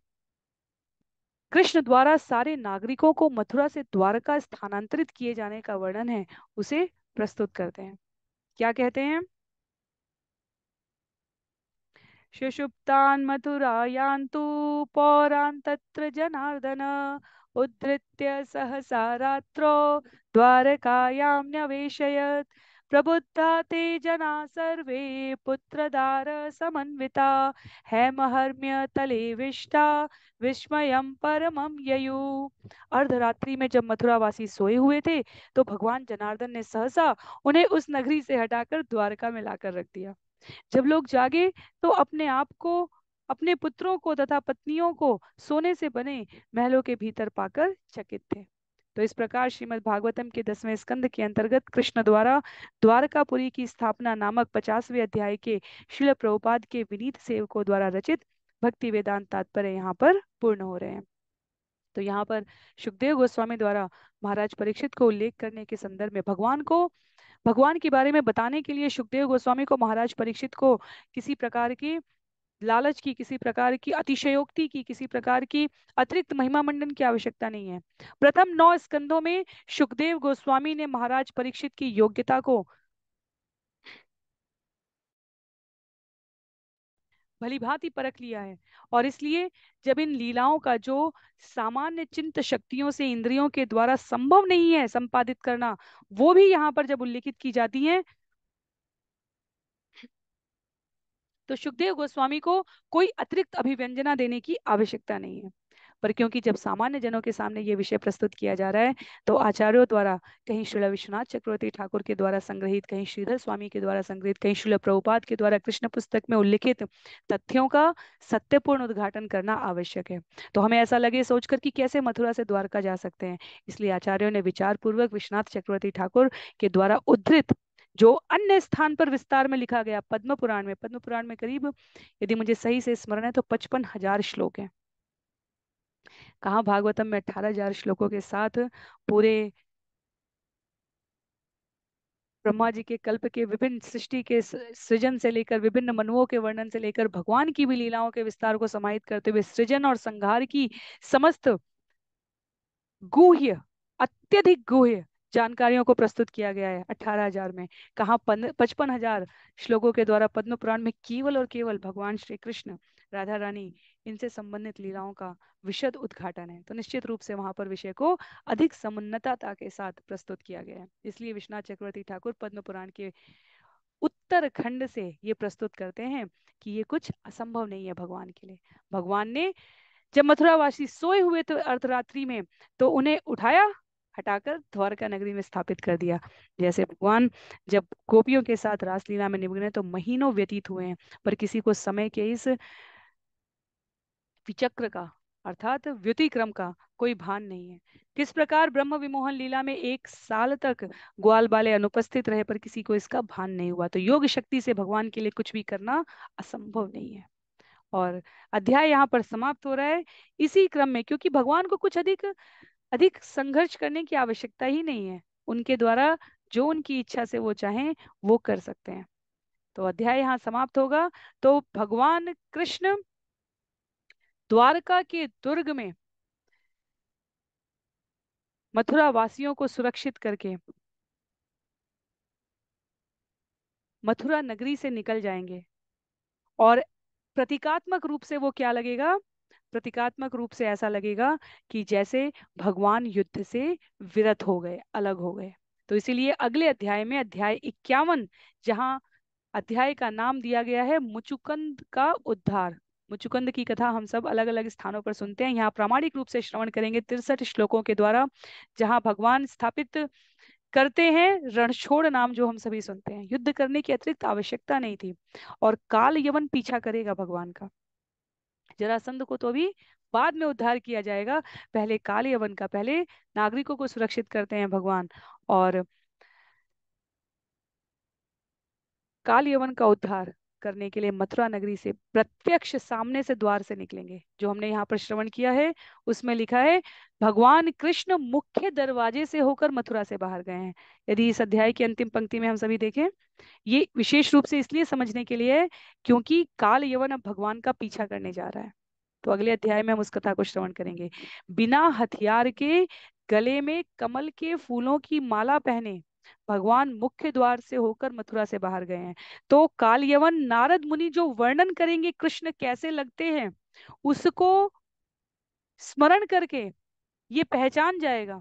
कृष्ण द्वारा सारे नागरिकों को मथुरा से द्वारका स्थानांतरित किए जाने का वर्णन है, उसे प्रस्तुत करते हैं। क्या कहते हैं? सुषुप्तान् मथुरायान्तु पौरान् तत्र जनार्दन उद्धृत्य सहसा रात्रो द्वारकायां न्यवेशयत्। प्रबुद्धा ते जना सर्वे पुत्रदार समन्विता हैमहर्म्य तले विष्टा विस्मयं परमं ययु। अर्धरात्रि में जब मथुरावासी सोए हुए थे तो भगवान जनार्दन ने सहसा उन्हें उस नगरी से हटाकर द्वारका में लाकर रख दिया। जब लोग जागे तो अपने आप को, अपने पुत्रों को तथा पत्नियों को सोने से बने महलों के भीतर पाकर चकित थे। तो इस प्रकार श्रीमद् भागवतम के 10वें स्कंद के अंतर्गत कृष्ण द्वारा द्वारकापुरी की स्थापना नामक 50वें अध्याय के श्रील प्रभुपाद के विनीत सेवकों द्वारा रचित भक्ति वेदांत तात्पर्य यहाँ पर पूर्ण हो रहे हैं। तो यहाँ पर सुखदेव गोस्वामी द्वारा महाराज परीक्षित को उल्लेख करने के संदर्भ में भगवान के बारे में बताने के लिए सुखदेव गोस्वामी को महाराज परीक्षित को किसी प्रकार की लालच की, किसी प्रकार की अतिशयोक्ति की, किसी प्रकार की अतिरिक्त महिमा मंडन की आवश्यकता नहीं है। प्रथम 9 स्कंदों में सुखदेव गोस्वामी ने महाराज परीक्षित की योग्यता को भली भांति परख लिया है। और इसलिए जब इन लीलाओं का जो सामान्य चिंत शक्तियों से इंद्रियों के द्वारा संभव नहीं है संपादित करना, वो भी यहाँ पर जब उल्लेखित की जाती है तो सुखदेव गोस्वामी को कोई अतिरिक्त अभिव्यंजना देने की आवश्यकता नहीं है। पर क्योंकि जब सामान्य जनों के सामने ये विषय प्रस्तुत किया जा रहा है तो आचार्यों द्वारा, कहीं श्रील विश्वनाथ चक्रवर्ती ठाकुर के द्वारा संग्रहित, कहीं श्रीधर स्वामी के द्वारा संग्रहित, कहीं श्रील प्रभुपाद के द्वारा कृष्ण पुस्तक में उल्लिखित तथ्यों का सत्यपूर्ण उद्घाटन करना आवश्यक है। तो हमें ऐसा लगे सोचकर कि कैसे मथुरा से द्वारका जा सकते हैं, इसलिए आचार्यों ने विचार पूर्वक विश्वनाथ चक्रवर्ती ठाकुर के द्वारा उद्धृत जो अन्य स्थान पर विस्तार में लिखा गया पद्म पुराण में करीब, यदि मुझे सही से स्मरण है तो 55,000 श्लोक हैं। कहाँ भागवतम में 18,000 श्लोकों के साथ पूरे ब्रह्मा जी के कल्प के विभिन्न सृष्टि के सृजन से लेकर विभिन्न मनुओं के वर्णन से लेकर भगवान की भी लीलाओं के विस्तार को समाहित करते हुए सृजन और संहार की समस्त गुह्य, अत्यधिक गुह्य जानकारियों को प्रस्तुत किया गया है 18,000 में। कहाँ 55,000 श्लोकों के द्वारा पद्म पुराण में केवल और केवल भगवान श्री कृष्ण, राधा रानी, इनसे संबंधित लीलाओं का विशद उद्घाटन है। तो निश्चित रूप से वहां पर विषय को अधिक समुन्नतता के साथ प्रस्तुत किया गया है। इसलिए विश्वनाथ चक्रवर्ती ठाकुर पद्म पुराण के उत्तरखंड से ये प्रस्तुत करते हैं कि ये कुछ असंभव नहीं है भगवान के लिए। भगवान ने जब मथुरावासी सोए हुए थे अर्धरात्रि में तो उन्हें उठाया, हटाकर द्वारका नगरी में स्थापित कर दिया। जैसे भगवान जब गोपियों के साथ रासलीला में निमग्न हैं तो महीनों व्यतीत हुए हैं, पर किसी को समय के इस विचक्र का अर्थात व्युतिक्रम का कोई भान नहीं है। किस प्रकार ब्रह्म विमोहन लीला में 1 साल तक ग्वाल बाले अनुपस्थित रहे पर किसी को इसका भान नहीं हुआ, तो योग शक्ति से भगवान के लिए कुछ भी करना असंभव नहीं है। और अध्याय यहाँ पर समाप्त हो रहा है इसी क्रम में, क्योंकि भगवान को कुछ अधिक अधिक संघर्ष करने की आवश्यकता ही नहीं है। उनके द्वारा जो उनकी इच्छा से वो चाहें वो कर सकते हैं। तो अध्याय यहाँ समाप्त होगा। तो भगवान कृष्ण द्वारका के दुर्ग में मथुरा वासियों को सुरक्षित करके मथुरा नगरी से निकल जाएंगे। और प्रतीकात्मक रूप से वो क्या लगेगा, प्रतीकात्मक रूप से ऐसा लगेगा कि जैसे भगवान युद्ध से विरत हो गए, अलग हो गए। तो इसीलिए अगले अध्याय में अध्याय 51, जहां अध्याय का नाम दिया गया है मुचुकुंद का उद्धार। मुचुकुंद की कथा हम सब अलग अलग स्थानों पर सुनते हैं, यहाँ प्रामाणिक रूप से श्रवण करेंगे 63 श्लोकों के द्वारा, जहां भगवान स्थापित करते हैं रणछोड़ नाम, जो हम सभी सुनते हैं। युद्ध करने की अतिरिक्त आवश्यकता नहीं थी, और काल यवन पीछा करेगा भगवान का। जरासंध को तो अभी बाद में उद्धार किया जाएगा, पहले काल यवन का, पहले नागरिकों को सुरक्षित करते हैं भगवान। और काल यवन का उद्धार करने के लिए मथुरा नगरी से प्रत्यक्ष सामने से द्वार से निकलेंगे। जो हमने यहाँ पर श्रवण किया है उसमें लिखा है भगवान कृष्ण मुख्य दरवाजे से होकर मथुरा से बाहर गए हैं। यदि इस अध्याय की अंतिम पंक्ति में हम सभी देखें, ये विशेष रूप से इसलिए समझने के लिए है क्योंकि काल यवन अब भगवान का पीछा करने जा रहा है। तो अगले अध्याय में हम उस कथा को श्रवण करेंगे। बिना हथियार के, गले में कमल के फूलों की माला पहने भगवान मुख्य द्वार से होकर मथुरा से बाहर गए हैं। तो काल यवन नारद मुनि जो वर्णन करेंगे कृष्ण कैसे लगते हैं, उसको स्मरण करके ये पहचान जाएगा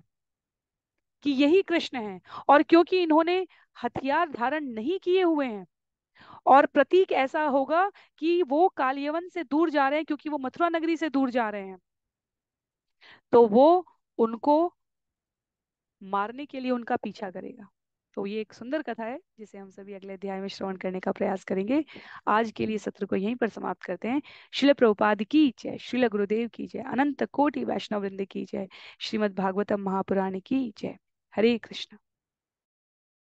कि यही कृष्ण है। और क्योंकि इन्होंने हथियार धारण नहीं किए हुए हैं, और प्रतीक ऐसा होगा कि वो कालयवन से दूर जा रहे हैं, क्योंकि वो मथुरा नगरी से दूर जा रहे हैं, तो वो उनको मारने के लिए उनका पीछा करेगा। तो ये एक सुंदर कथा है जिसे हम सभी अगले अध्याय में श्रवण करने का प्रयास करेंगे। आज के लिए सत्र को यहीं पर समाप्त करते हैं। श्रील प्रभुपाद की जय, श्रील गुरुदेव की जय, अनंत कोटि वैष्णव वृंद की जय, श्रीमद् भागवतम महापुराण की जय। हरे कृष्ण।